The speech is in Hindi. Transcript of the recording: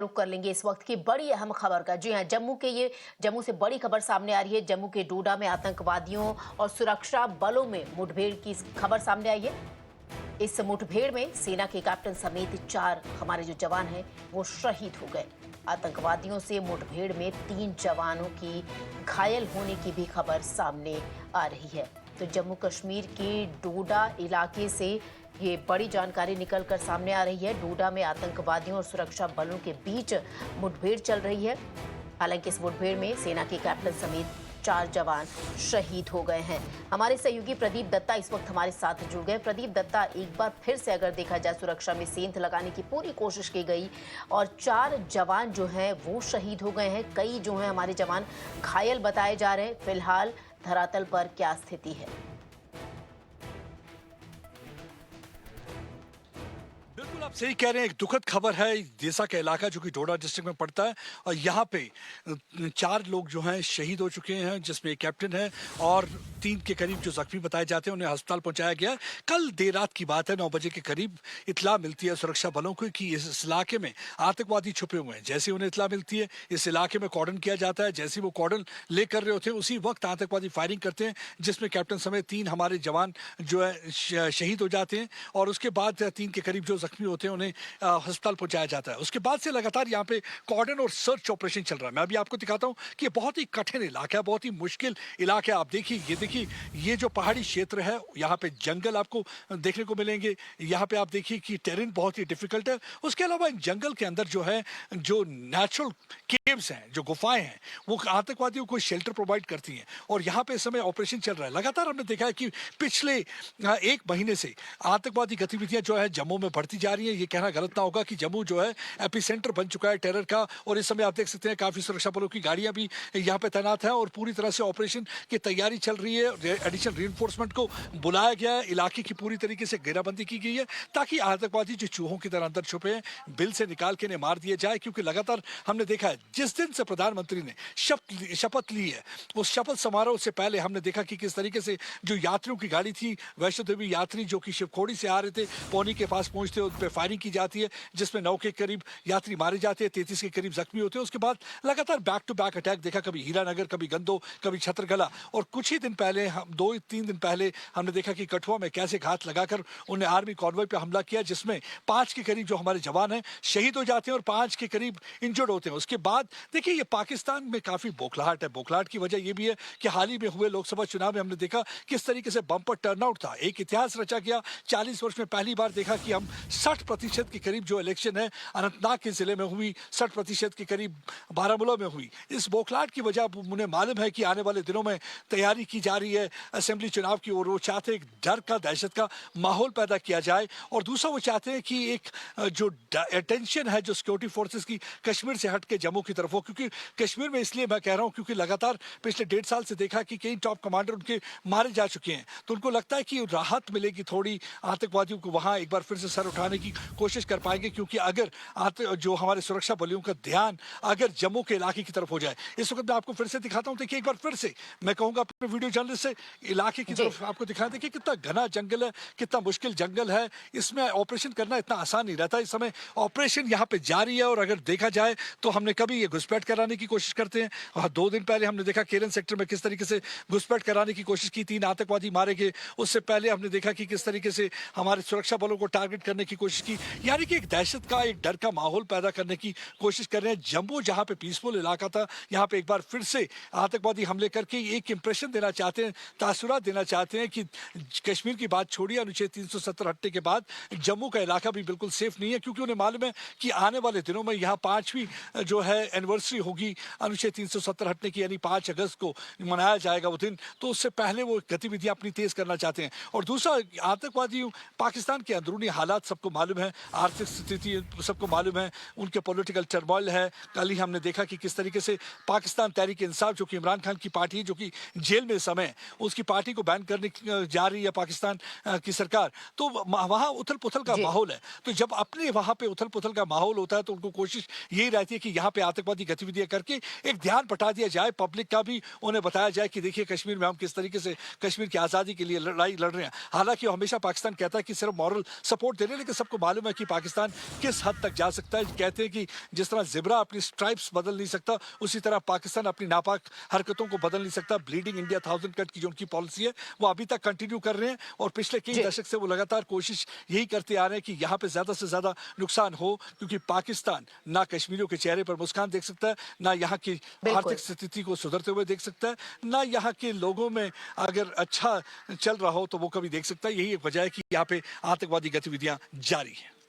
रुक कर लेंगे इस वक्त की बड़ी अहम खबर का। जी हाँ, जम्मू से बड़ी खबर सामने आ रही है। जम्मू के डोडा में आतंकवादियों और सुरक्षा बलों में मुठभेड़ की खबर सामने आई है। इस मुठभेड़ में सेना के कैप्टन समेत 4 हमारे जो जवान हैं वो शहीद हो गए। आतंकवादियों से मुठभेड़ में 3 जवानों की घायल होने की भी खबर सामने आ रही है। तो जम्मू कश्मीर के डोडा इलाके से ये बड़ी जानकारी निकलकर सामने आ रही है। डोडा में आतंकवादियों और सुरक्षा बलों के बीच मुठभेड़ चल रही है। हालांकि इस मुठभेड़ में सेना के कैप्टन समेत 4 जवान शहीद हो गए हैं। हमारे सहयोगी प्रदीप दत्ता इस वक्त हमारे साथ जुड़ गए। प्रदीप दत्ता, एक बार फिर से अगर देखा जाए, सुरक्षा में सेंध लगाने की पूरी कोशिश की गई और 4 जवान जो हैं वो शहीद हो गए हैं। कई जो हैं हमारे जवान घायल बताए जा रहे हैं। फिलहाल धरातल पर क्या स्थिति है? बिल्कुल आप सही कह रहे हैं। एक दुखद खबर है। देसा का इलाका जो कि डोडा डिस्ट्रिक्ट में पड़ता है और यहाँ पे 4 लोग जो हैं शहीद हो चुके हैं, जिसमें एक कैप्टन है और 3 के करीब जो जख्मी बताए जाते हैं उन्हें अस्पताल पहुंचाया गया है। कल देर रात की बात है, 9 बजे के करीब इत्ला मिलती है सुरक्षा बलों को कि इस इलाके में आतंकवादी छुपे हुए हैं। जैसे उन्हें इत्ला मिलती है, इस इलाके में कॉर्डन किया जाता है। जैसे वो कॉर्डन ले कर रहे होते हैं उसी वक्त आतंकवादी फायरिंग करते हैं, जिसमें कैप्टन समेत 3 हमारे जवान जो है शहीद हो जाते हैं और उसके बाद 3 के करीब जो जख्मी होते हैं उन्हें अस्पताल पहुंचाया जाता है। उसके बाद से लगातार यहाँ पे कॉर्डन और सर्च ऑपरेशन चल रहा है। मैं अभी आपको दिखाता हूँ कि ये बहुत ही कठिन इलाका है, बहुत ही मुश्किल इलाका है। आप देखिए ये जो पहाड़ी क्षेत्र है, यहाँ पे जंगल आपको देखने को मिलेंगे। यहाँ पे आप देखिए कि टेरेन बहुत ही डिफिकल्ट है। उसके अलावा इन जंगल के अंदर जो है, जो नेचुरल केव्स हैं, जो गुफाएं हैं, वो आतंकवादियों को शेल्टर प्रोवाइड करती हैं और यहाँ पे इस समय ऑपरेशन चल रहा है। लगातार हमने देखा है कि पिछले 1 महीने से आतंकवादी गतिविधियां जो है जम्मू में बढ़ती जा रही है। ये कहना गलत ना होगा कि जम्मू जो है एपिसेंटर बन चुका है टेरर का और इस समय आप देख सकते हैं काफी सुरक्षा बलों की गाड़ियां भी यहाँ पे तैनात है और पूरी तरह से ऑपरेशन की तैयारी चल रही है। एडिशनल रीइंफोर्समेंट को बुलाया गया है। इलाके की पूरी तरीके से घेराबंदी की गई है ताकि आतंकवादी जो चूहों की तरह अंदर छुपे हैं बिल से निकाल के इन्हें मार दिया जाए। क्योंकि लगातार हमने देखा है, जिस दिन से प्रधानमंत्री ने शपथ ली है, उस शपथ समारोह से पहले हमने देखा कि किस तरीके से जो यात्रियों की गाड़ी थी, वैष्णो देवी यात्री जो कि शिवखोड़ी से आ रहे थे, पौनी के पास पहुंचते उन पर फायरिंग की जाती है, जिसमें 9 के करीब यात्री मारे जाते हैं, 33 के करीब जख्मी होते हैं। उसके बाद लगातार बैक टू बैक अटैक देखा, कभी हीरानगर, कभी गंदो, कभी छतरगला और कुछ ही दिन पहले, हम 2-3 दिन पहले हमने देखा कि कठुआ में कैसे घात लगाकर उन्हें आर्मी कॉन्वॉय पे हमला किया, जिसमें 5 के करीब जो हमारे जवान हैं शहीद हो जाते हैं और 5 के करीब इंजर्ड होते हैं। उसके बाद देखिए, ये पाकिस्तान में काफी बौखलाहट है। बौखलाहट की वजह यह भी है कि हाल ही में हुए लोकसभा चुनाव में हमने देखा किस तरीके से बम्पर टर्नआउट था। एक इतिहास रचा गया। 40 वर्ष में पहली बार देखा कि हम 60% के करीब जो इलेक्शन है अनंतनाग के जिले में हुई, 60% के करीब बारामूला में हुई। इस बौखलाहट की वजह उन्हें मालूम है कि आने वाले दिनों में तैयारी की जा रही है असेंबली चुनाव की और वो चाहते हैं एक डर का, दहशत का माहौल पैदा किया जाए। और दूसरा, वो चाहते हैं कि एक जो अटेंशन है जो सिक्योरिटी फोर्सेस की कश्मीर से हट के जम्मू की तरफ हो। क्योंकि कश्मीर में इसलिए मैं कह रहा हूं क्योंकि लगातार पिछले 1.5 साल से देखा कि कई टॉप कमांडर उनके मारे जा चुके हैं, तो उनको लगता है कि राहत मिलेगी थोड़ी, आतंकवादियों को वहां एक बार फिर से सर उठाने की कोशिश कर पाएंगे। क्योंकि अगर जो हमारे सुरक्षा बलों का ध्यान अगर जम्मू के इलाके की तरफ हो जाए, इस वक्त मैं आपको फिर से दिखाता हूं। देखिए, एक बार फिर से मैं कहूंगा अपने वीडियो जर्नलिस्ट से इलाके की तरफ आपको दिखाएं। देखिए कितना घना जंगल है, कितना मुश्किल जंगल है। इसमें ऑपरेशन करना इतना आसान नहीं रहता। इस समय ऑपरेशन यहाँ पे जारी है और अगर देखा जाए तो हमने कभी ये घुसपैठ कराने की कोशिश करते हैं और 2 दिन पहले हमने देखा केरन सेक्टर में किस तरीके से घुसपैठ कराने की कोशिश की, 3 आतंकवादी मारे गए। उससे पहले हमने देखा कि किस तरीके से हमारे सुरक्षा बलों को टारगेट करने की कोशिश की। यानी कि एक दहशत का, एक डर का माहौल पैदा करने की कोशिश कर रहे हैं। जम्मू जहां पे पीसफुल इलाका था, यहाँ पे एक बार फिर से आतंकवादी हमले करके एक इंप्रेशन देना चाहते हैं, तासुरात देना चाहते हैं कि कश्मीर की बात छोड़िए, अनुच्छेद 370 हटने के बाद जम्मू का इलाका भी बिल्कुल सेफ नहीं है। क्योंकि उन्हें मालूम है कि आने वाले दिनों में यहाँ 5वीं जो है एनिवर्सरी होगी अनुच्छेद 370 हटने की, यानी 5 अगस्त को मनाया जाएगा वो दिन। तो उससे पहले वो गतिविधियां अपनी तेज करना चाहते हैं। और दूसरा, आतंकवादी पाकिस्तान के अंदरूनी हालात सबको मालूम है, आर्थिक स्थिति सबको मालूम है, उनके पॉलिटिकल टर्मोइल है। कल ही हमने देखा कि किस तरीके से पाकिस्तान तहरीक इंसाफ, जो कि इमरान खान की पार्टी है, जो कि जेल में इस समय, उसकी पार्टी को बैन करने जा रही है पाकिस्तान की सरकार। तो वहां उथल पुथल का माहौल है। तो जब अपने वहां पे उथल पुथल का माहौल होता है तो उनको कोशिश यही रहती है कि यहाँ पे आतंकवादी गतिविधियां करके एक ध्यान बटा दिया जाए, पब्लिक का भी उन्हें बताया जाए कि देखिए कश्मीर में हम किस तरीके से कश्मीर की आजादी के लिए लड़ाई लड़ रहे हैं। हालांकि हमेशा पाकिस्तान कहता है कि सिर्फ मॉरल सपोर्ट दे रहे हैं, लेकिन सबको मालूम है कि पाकिस्तान किस हद तक जा सकता है। कहते हैं कि जिस तरह जिब्रा अपनी स्ट्राइप्स बदल नहीं सकता, उसी तरह पाकिस्तान अपनी नापाक हरकतों को बदल नहीं सकता। ब्लीडिंग इंडिया 1000 कट की जो उनकी पॉलिसी है वो अभी तक कंटिन्यू कर रहे हैं और पिछले कई जी। दशक से वो लगातार कोशिश यही करते आ रहे हैं कि यहाँ पे ज्यादा से ज्यादा नुकसान हो, क्योंकि पाकिस्तान ना कश्मीरियों के चेहरे पर मुस्कान देख सकता है, ना यहाँ की बिल्कुल। आर्थिक स्थिति को सुधरते हुए देख सकता है, ना यहाँ के लोगों में अगर अच्छा चल रहा हो तो वो कभी देख सकता है। यही एक वजह है कि यहाँ पे आतंकवादी गतिविधियां जारी हैं।